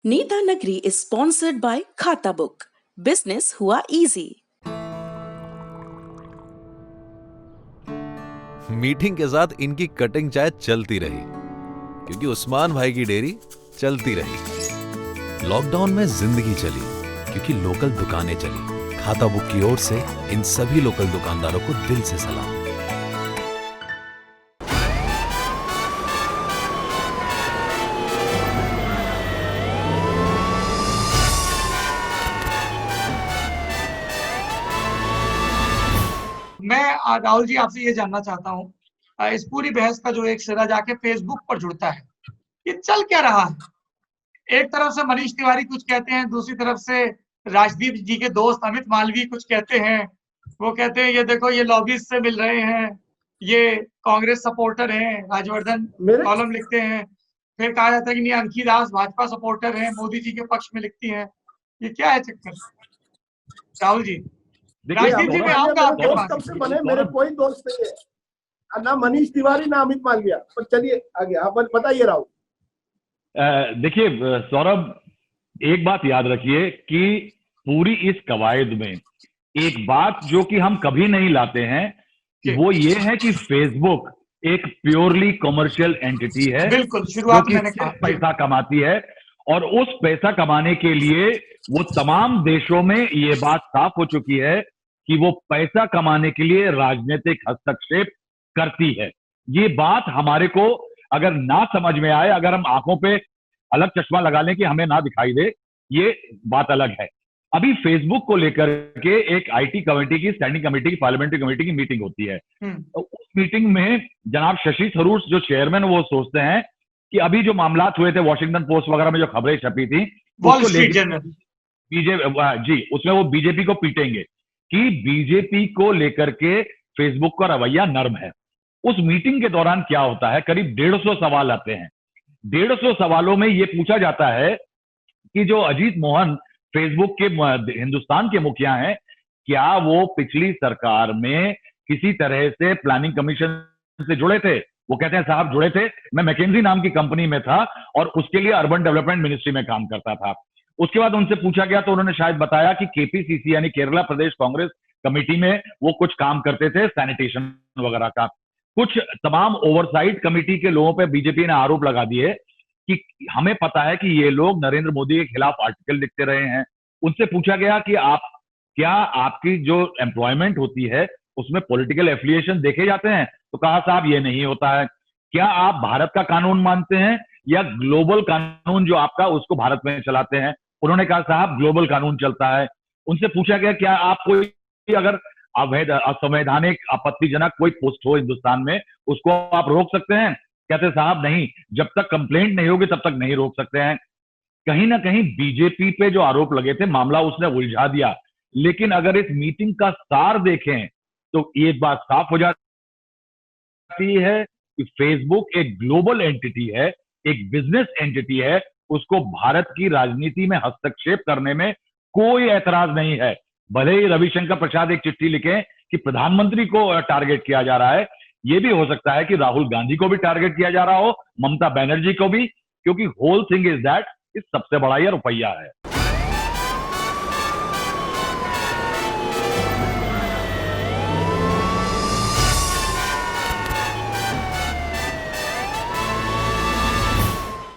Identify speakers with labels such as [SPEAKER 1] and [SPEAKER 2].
[SPEAKER 1] नीता नगरी is sponsored by खाता book. Business हुआ इजी।
[SPEAKER 2] मीटिंग के साथ इनकी कटिंग चाय चलती रही क्योंकि उस्मान भाई की डेयरी चलती रही। लॉकडाउन में जिंदगी चली क्योंकि लोकल दुकानें चली। खाता बुक की ओर से इन सभी लोकल दुकानदारों को दिल से सलाम।
[SPEAKER 3] मैं राहुल जी आपसे ये जानना चाहता हूँ, इस पूरी बहस का जो एक सिरा जाके फेसबुक पर जुड़ता है, ये चल क्या रहा है? एक तरफ से मनीष तिवारी कुछ कहते हैं, दूसरी तरफ से राजदीप जी के दोस्त अमित मालवीय कुछ कहते हैं। वो कहते हैं ये देखो ये लॉबीज से मिल रहे हैं, ये कांग्रेस सपोर्टर हैं। राजवर्धन कॉलम लिखते हैं। फिर कहा जाता है कि नहीं अंकी दास भाजपा सपोर्टर हैं, मोदी जी के पक्ष में लिखती हैं। ये क्या है चक्कर राहुल जी? राजदीप जी मैं आऊंगा आपके पास।
[SPEAKER 4] कब से बने? मेरे कोई दोस्त नहीं है, ना मनीष तिवारी ना अमित मालवीय। पर चलिए आगे आप बताइए राहुल।
[SPEAKER 5] देखिए सौरभ, एक बात याद रखिए कि पूरी इस कवायद में एक बात जो कि हम कभी नहीं लाते हैं वो ये है कि फेसबुक एक प्योरली कमर्शियल एंटिटी है।
[SPEAKER 3] बिल्कुल, शुरुआत
[SPEAKER 5] जो
[SPEAKER 3] मैंने
[SPEAKER 5] कि
[SPEAKER 3] कहा
[SPEAKER 5] पैसा कमाती है और उस पैसा कमाने के लिए वो तमाम देशों में ये बात साफ हो चुकी है कि वो पैसा कमाने के लिए राजनीतिक हस्तक्षेप करती है। ये बात हमारे को अगर ना समझ में आए, अगर हम आंखों पे अलग चश्मा लगा लें कि हमें ना दिखाई दे, ये बात अलग है। अभी फेसबुक को लेकर के एक आईटी कमेटी की, स्टैंडिंग कमेटी की, पार्लियामेंट्री कमेटी की मीटिंग होती है। तो उस मीटिंग में जनाब शशि थरूर जो चेयरमैन, वो सोचते हैं कि अभी जो मामला हुए थे वॉशिंगटन पोस्ट वगैरह में जो खबरें छपी थी,
[SPEAKER 3] वॉल स्ट्रीट जर्नल,
[SPEAKER 5] जी, उसमें वो बीजेपी को पीटेंगे कि बीजेपी को लेकर के फेसबुक का रवैया नर्म है। उस मीटिंग के दौरान क्या होता है, करीब 150 सवाल आते हैं। 150 सवालों में यह पूछा जाता है कि जो अजीत मोहन फेसबुक के हिंदुस्तान के मुखिया हैं, क्या वो पिछली सरकार में किसी तरह से प्लानिंग कमीशन से जुड़े थे? वो कहते हैं साहब जुड़े थे, मैं मैकेंजी नाम की कंपनी में था और उसके लिए अर्बन डेवलपमेंट मिनिस्ट्री में काम करता था। उसके बाद उनसे पूछा गया तो उन्होंने शायद बताया कि केपीसीसी यानी केरला प्रदेश कांग्रेस कमेटी में वो कुछ काम करते थे, सैनिटेशन वगैरह का। कुछ तमाम ओवरसाइट कमेटी के लोगों पे बीजेपी ने आरोप लगा दिए कि हमें पता है कि ये लोग नरेंद्र मोदी के खिलाफ आर्टिकल लिखते रहे हैं। उनसे पूछा गया कि आप क्या आपकी जो एम्प्लॉयमेंट होती है उसमें पॉलिटिकल एफिलिएशन देखे जाते हैं? तो कहा साहब ये नहीं होता है। क्या आप भारत का कानून मानते हैं या ग्लोबल कानून जो आपका उसको भारत में चलाते हैं? उन्होंने कहा साहब ग्लोबल कानून चलता है। उनसे पूछा गया क्या आप कोई अगर अवैध, असंवैधानिक, आपत्तिजनक कोई पोस्ट हो हिंदुस्तान में, उसको आप रोक सकते हैं? कहते साहब नहीं, जब तक कंप्लेंट नहीं होगी तब तक नहीं रोक सकते हैं। कहीं ना कहीं बीजेपी पे जो आरोप लगे थे, मामला उसने उलझा दिया। लेकिन अगर इस मीटिंग का सार देखें तो एक बात साफ हो जाती है कि फेसबुक एक ग्लोबल एंटिटी है, एक बिजनेस एंटिटी है। उसको भारत की राजनीति में हस्तक्षेप करने में कोई ऐतराज नहीं है। भले ही रविशंकर प्रसाद एक चिट्ठी लिखें कि प्रधानमंत्री को टारगेट किया जा रहा है, यह भी हो सकता है कि राहुल गांधी को भी टारगेट किया जा रहा हो, ममता बनर्जी को भी, क्योंकि होल थिंग इज दैट इस सबसे बड़ा यह रुपया है।